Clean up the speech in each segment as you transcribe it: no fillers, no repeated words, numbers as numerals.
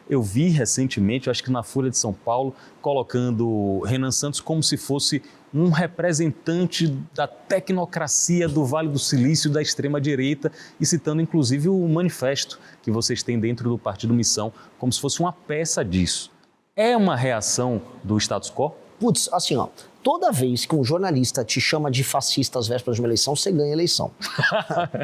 Eu vi recentemente, acho que na Folha de São Paulo, colocando Renan Santos como se fosse um representante da tecnocracia do Vale do Silício da extrema-direita e citando inclusive o manifesto que vocês têm dentro do Partido Missão, como se fosse uma peça disso. É uma reação do status quo? Putz, assim, ó, toda vez que um jornalista te chama de fascista às vésperas de uma eleição, você ganha a eleição.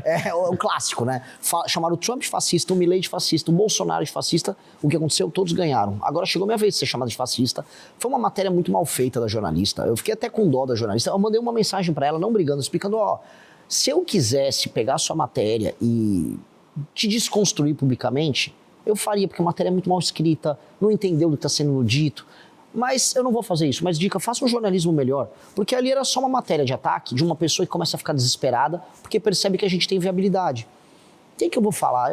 É o clássico, né? Chamaram o Trump de fascista, o Milei de fascista, o Bolsonaro de fascista. O que aconteceu? Todos ganharam. Agora chegou a minha vez de ser chamado de fascista. Foi uma matéria muito mal feita da jornalista. Eu fiquei até com dó da jornalista. Eu mandei uma mensagem pra ela, não brigando, explicando, ó, se eu quisesse pegar a sua matéria e te desconstruir publicamente, eu faria, porque a matéria é muito mal escrita, não entendeu o que está sendo dito. Mas eu não vou fazer isso. Mas dica, faça um jornalismo melhor. Porque ali era só uma matéria de ataque de uma pessoa que começa a ficar desesperada porque percebe que a gente tem viabilidade. O que eu vou falar?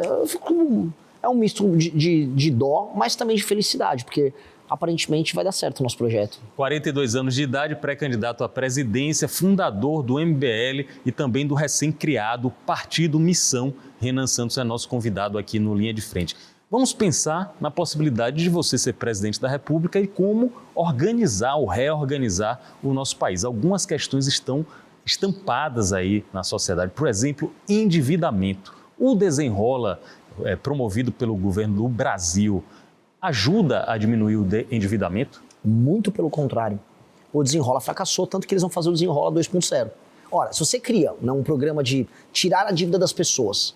É um misto de dó, mas também de felicidade, porque aparentemente vai dar certo o nosso projeto. 42 anos de idade, pré-candidato à presidência, fundador do MBL e também do recém-criado Partido Missão. Renan Santos é nosso convidado aqui no Linha de Frente. Vamos pensar na possibilidade de você ser presidente da República e como organizar ou reorganizar o nosso país. Algumas questões estão estampadas aí na sociedade. Por exemplo, endividamento. O Desenrola, promovido pelo governo do Brasil, ajuda a diminuir o endividamento? Muito pelo contrário. O Desenrola fracassou, tanto que eles vão fazer o Desenrola 2.0. Ora, se você cria um programa de tirar a dívida das pessoas,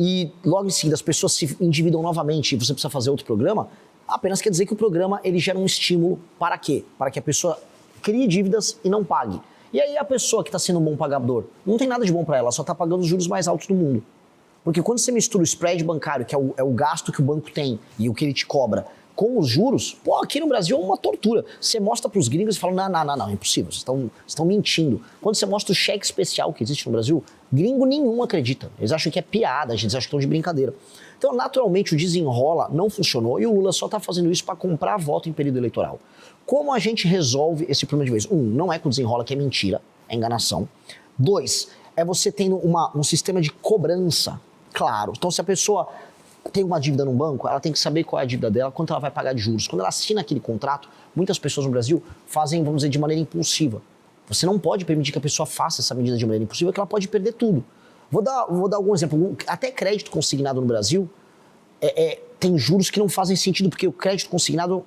e logo em seguida as pessoas se endividam novamente e você precisa fazer outro programa, apenas quer dizer que o programa ele gera um estímulo para quê? Para que a pessoa crie dívidas e não pague. E aí a pessoa que está sendo um bom pagador, não tem nada de bom para ela, só está pagando os juros mais altos do mundo. Porque quando você mistura o spread bancário, que é o gasto que o banco tem e o que ele te cobra, com os juros, pô, aqui no Brasil é uma tortura. Você mostra para os gringos e fala, não, é impossível, vocês estão mentindo. Quando você mostra o cheque especial que existe no Brasil, gringo nenhum acredita. Eles acham que é piada, eles acham que estão de brincadeira. Então, naturalmente, o Desenrola não funcionou e o Lula só está fazendo isso para comprar voto em período eleitoral. Como a gente resolve esse problema de vez? Não é com o Desenrola, que é mentira, é enganação. 2, é você tendo um sistema de cobrança claro. Então, se a pessoa tem uma dívida num banco, ela tem que saber qual é a dívida dela, quanto ela vai pagar de juros. Quando ela assina aquele contrato, muitas pessoas no Brasil fazem, vamos dizer, de maneira impulsiva. Você não pode permitir que a pessoa faça essa medida de maneira impulsiva, que ela pode perder tudo. Vou dar algum exemplo. Até crédito consignado no Brasil tem juros que não fazem sentido, porque o crédito consignado,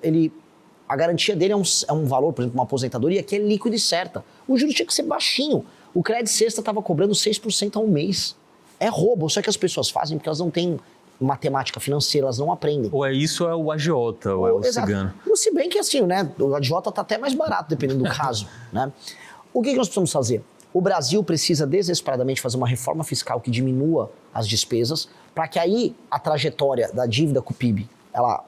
a garantia dele é um valor, por exemplo, uma aposentadoria, que é líquido e certa. O juro tinha que ser baixinho. O crédito sexta estava cobrando 6% ao mês. É roubo, só que as pessoas fazem porque elas não têm matemática financeira, elas não aprendem. Ou é isso ou é o agiota, ou é o exato. cigano. Se bem que assim, né, o agiota está até mais barato, dependendo do caso, né? O que nós precisamos fazer? O Brasil precisa desesperadamente fazer uma reforma fiscal que diminua as despesas, para que aí a trajetória da dívida com o PIB,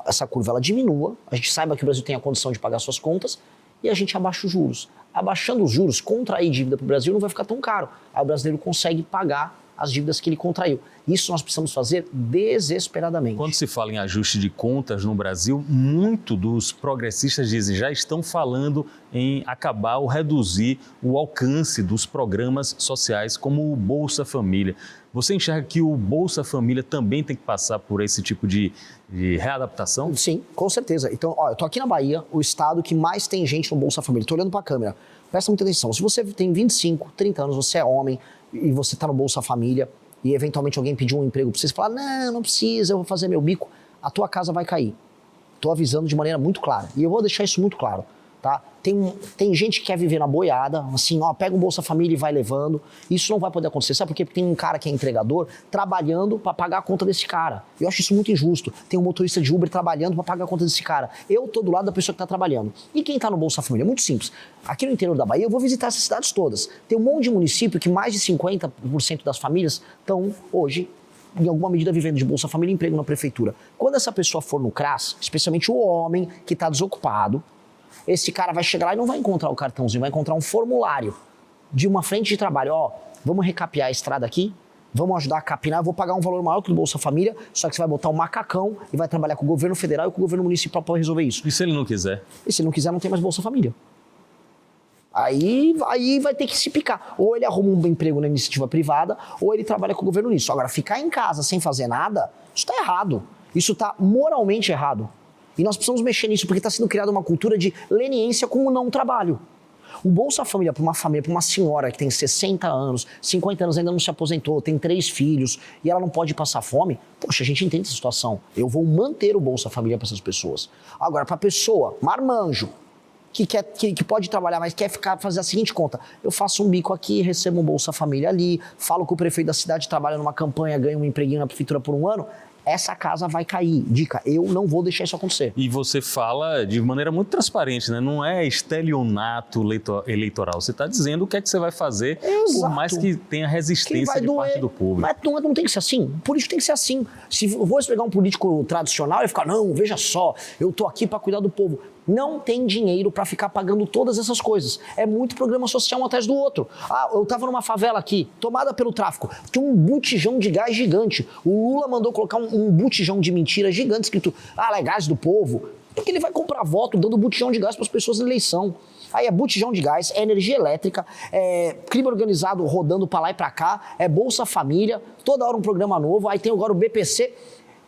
essa curva ela diminua, a gente saiba que o Brasil tem a condição de pagar suas contas e a gente abaixa os juros. Abaixando os juros, contrair dívida para o Brasil não vai ficar tão caro. Aí o brasileiro consegue pagar as dívidas que ele contraiu. Isso nós precisamos fazer desesperadamente. Quando se fala em ajuste de contas no Brasil, muito dos progressistas dizem já estão falando em acabar ou reduzir o alcance dos programas sociais como o Bolsa Família. Você enxerga que o Bolsa Família também tem que passar por esse tipo de readaptação? Sim, com certeza. Então, eu tô aqui na Bahia, o estado que mais tem gente no Bolsa Família. Tô olhando para a câmera. Presta muita atenção. Se você tem 25, 30 anos, você é homem e você está no Bolsa Família e eventualmente alguém pediu um emprego para você, falar, não precisa, eu vou fazer meu bico, a tua casa vai cair. Tô avisando de maneira muito clara. E eu vou deixar isso muito claro, tá? Tem gente que quer viver na boiada, assim, pega um Bolsa Família e vai levando. Isso não vai poder acontecer, sabe por quê? Porque tem um cara que é entregador trabalhando para pagar a conta desse cara. Eu acho isso muito injusto. Tem um motorista de Uber trabalhando para pagar a conta desse cara. Eu tô do lado da pessoa que tá trabalhando. E quem tá no Bolsa Família? É muito simples. Aqui no interior da Bahia, eu vou visitar essas cidades todas. Tem um monte de município que mais de 50% das famílias estão hoje em alguma medida vivendo de Bolsa Família e emprego na prefeitura. Quando essa pessoa for no CRAS, especialmente o homem que está desocupado, esse cara vai chegar lá e não vai encontrar o cartãozinho, vai encontrar um formulário de uma frente de trabalho. Vamos recapear a estrada aqui, vamos ajudar a capinar, eu vou pagar um valor maior que o Bolsa Família, só que você vai botar um macacão e vai trabalhar com o governo federal e com o governo municipal para resolver isso. E se ele não quiser? E se ele não quiser, não tem mais Bolsa Família. Aí vai ter que se picar. Ou ele arruma um emprego na iniciativa privada, ou ele trabalha com o governo nisso. Agora, ficar em casa sem fazer nada, isso está errado. Isso está moralmente errado. E nós precisamos mexer nisso, porque está sendo criada uma cultura de leniência com o não trabalho. O Bolsa Família para uma família, para uma senhora que tem 60 anos, 50 anos, ainda não se aposentou, tem 3 filhos e ela não pode passar fome, poxa, a gente entende essa situação. Eu vou manter o Bolsa Família para essas pessoas. Agora, para a pessoa, marmanjo, que pode trabalhar, mas quer fazer a seguinte conta: eu faço um bico aqui, recebo um Bolsa Família ali, falo com o prefeito da cidade, trabalha numa campanha, ganha um empreguinho na prefeitura por um ano, essa casa vai cair. Dica, eu não vou deixar isso acontecer. E você fala de maneira muito transparente, né? Não é estelionato eleitoral. Você está dizendo o que é que você vai fazer, por mais que tenha resistência de parte do público. Mas não tem que ser assim. O político tem que ser assim. Se eu vou pegar um político tradicional e ficar, não, veja só, eu tô aqui para cuidar do povo. Não tem dinheiro para ficar pagando todas essas coisas. É muito programa social um atrás do outro. Ah, eu tava numa favela aqui, tomada pelo tráfico. Tinha um botijão de gás gigante. O Lula mandou colocar um botijão de mentira gigante escrito, é gás do povo. Porque ele vai comprar voto dando botijão de gás para as pessoas na eleição. Aí é botijão de gás, é energia elétrica, é crime organizado rodando para lá e para cá, é Bolsa Família, toda hora um programa novo, aí tem agora o BPC.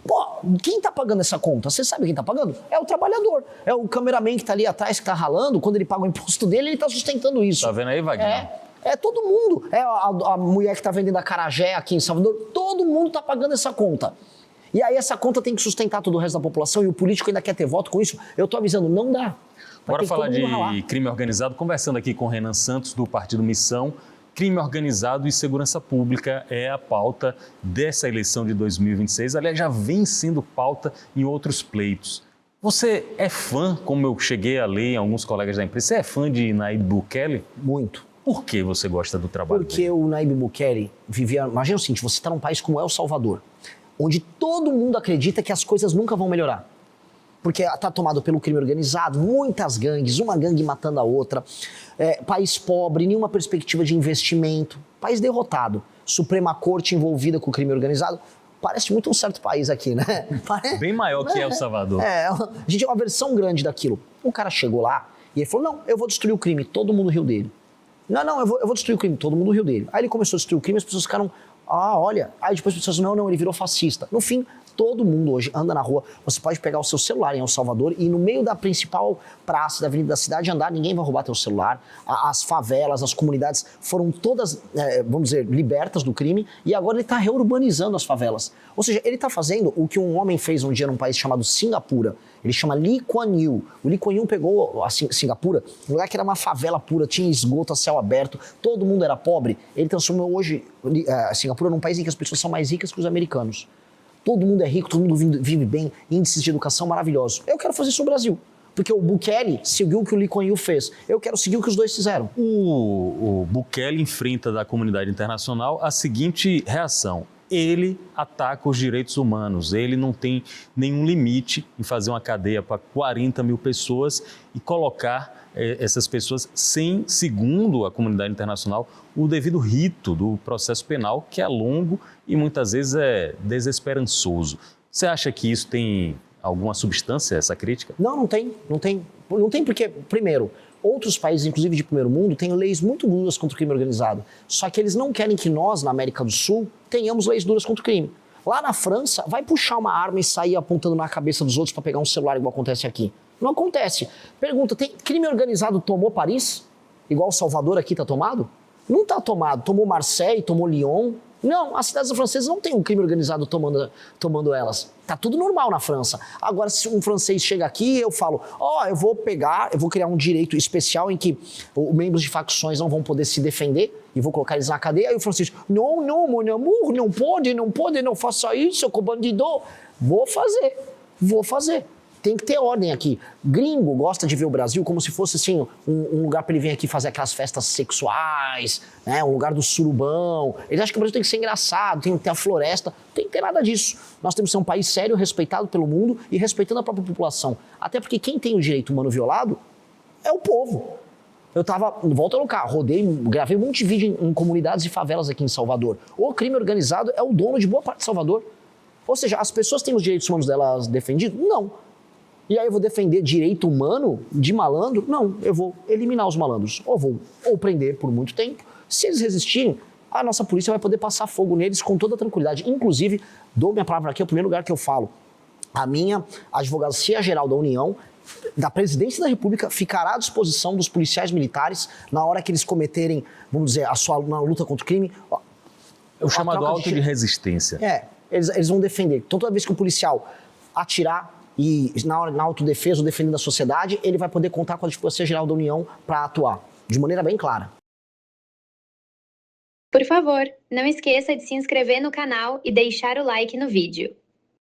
Pô, quem tá pagando essa conta? Você sabe quem tá pagando? É o trabalhador. É o cameraman que tá ali atrás, que tá ralando. Quando ele paga o imposto dele, ele tá sustentando isso. Tá vendo aí, Wagner? É todo mundo. É a mulher que tá vendendo acarajé aqui em Salvador. Todo mundo tá pagando essa conta. E aí essa conta tem que sustentar todo o resto da população e o político ainda quer ter voto com isso. Eu tô avisando, não dá. Bora falar de crime organizado. Conversando aqui com Renan Santos, do Partido Missão. Crime organizado e segurança pública é a pauta dessa eleição de 2026. Aliás, já vem sendo pauta em outros pleitos. Você é fã, como eu cheguei a ler em alguns colegas da imprensa, você é fã de Nayib Bukele? Muito. Por que você gosta do trabalho dele? Porque o Nayib Bukele vivia... Imagina o seguinte, você está num país como El Salvador, onde todo mundo acredita que as coisas nunca vão melhorar. Porque está tomado pelo crime organizado, muitas gangues, uma gangue matando a outra, país pobre, nenhuma perspectiva de investimento, país derrotado, Suprema Corte envolvida com o crime organizado. Parece muito um certo país aqui, né? Bem maior que El Salvador. A gente é uma versão grande daquilo. O cara chegou lá e ele falou, não, eu vou destruir o crime, todo mundo riu dele. Não, eu vou destruir o crime, todo mundo riu dele. Aí ele começou a destruir o crime, as pessoas ficaram, olha. Aí depois as pessoas, não, ele virou fascista. No fim, todo mundo hoje anda na rua, você pode pegar o seu celular em El Salvador e no meio da principal praça da avenida da cidade andar, ninguém vai roubar teu celular. As favelas, as comunidades foram todas, vamos dizer, libertas do crime e agora ele está reurbanizando as favelas. Ou seja, ele está fazendo o que um homem fez um dia num país chamado Singapura. Ele chama Lee Kuan Yew. O Lee Kuan Yew pegou a Singapura, um lugar que era uma favela pura, tinha esgoto a céu aberto, todo mundo era pobre. Ele transformou hoje Singapura num país em que as pessoas são mais ricas que os americanos. Todo mundo é rico, todo mundo vive bem, índices de educação maravilhosos. Eu quero fazer isso no Brasil, porque o Bukele seguiu o que o Lee Kuan Yew fez. Eu quero seguir o que os dois fizeram. O Bukele enfrenta da comunidade internacional a seguinte reação. Ele ataca os direitos humanos, ele não tem nenhum limite em fazer uma cadeia para 40 mil pessoas e colocar essas pessoas sem, segundo a comunidade internacional, o devido rito do processo penal, que é longo e muitas vezes é desesperançoso. Você acha que isso tem alguma substância, essa crítica? Não tem. Não tem porque, primeiro, outros países, inclusive de primeiro mundo, têm leis muito duras contra o crime organizado. Só que eles não querem que nós, na América do Sul, tenhamos leis duras contra o crime. Lá na França, vai puxar uma arma e sair apontando na cabeça dos outros para pegar um celular, igual acontece aqui. Não acontece. Pergunta, tem crime organizado tomou Paris? Igual Salvador aqui está tomado? Não está tomado. Tomou Marseille, tomou Lyon. Não, as cidades francesas não têm um crime organizado tomando elas. Tá tudo normal na França. Agora, se um francês chega aqui, eu falo, eu vou criar um direito especial em que os membros de facções não vão poder se defender e vou colocar eles na cadeia. Aí o francês, não, mon amour, não pode, não faça isso, com bandido. Vou fazer. Tem que ter ordem aqui. Gringo gosta de ver o Brasil como se fosse assim, um lugar para ele vir aqui fazer aquelas festas sexuais, né? Um lugar do surubão. Eles acham que o Brasil tem que ser engraçado, tem que ter a floresta. Não tem que ter nada disso. Nós temos que ser um país sério, respeitado pelo mundo e respeitando a própria população. Até porque quem tem o direito humano violado é o povo. Eu volta no carro, gravei um monte de vídeo em comunidades e favelas aqui em Salvador. O crime organizado é o dono de boa parte de Salvador. Ou seja, as pessoas têm os direitos humanos delas defendidos? Não. E aí eu vou defender direito humano de malandro? Não, eu vou eliminar os malandros. Ou prender por muito tempo. Se eles resistirem, a nossa polícia vai poder passar fogo neles com toda tranquilidade. Inclusive, dou minha palavra aqui, é o primeiro lugar que eu falo. A minha Advocacia Geral da União, da Presidência da República, ficará à disposição dos policiais militares na hora que eles cometerem, vamos dizer, na luta contra o crime. O chamado auto de resistência. Eles vão defender. Então, toda vez que o policial atirar e na autodefesa ou defendendo a sociedade, ele vai poder contar com a Advocacia Geral da União para atuar, de maneira bem clara. Por favor, não esqueça de se inscrever no canal e deixar o like no vídeo.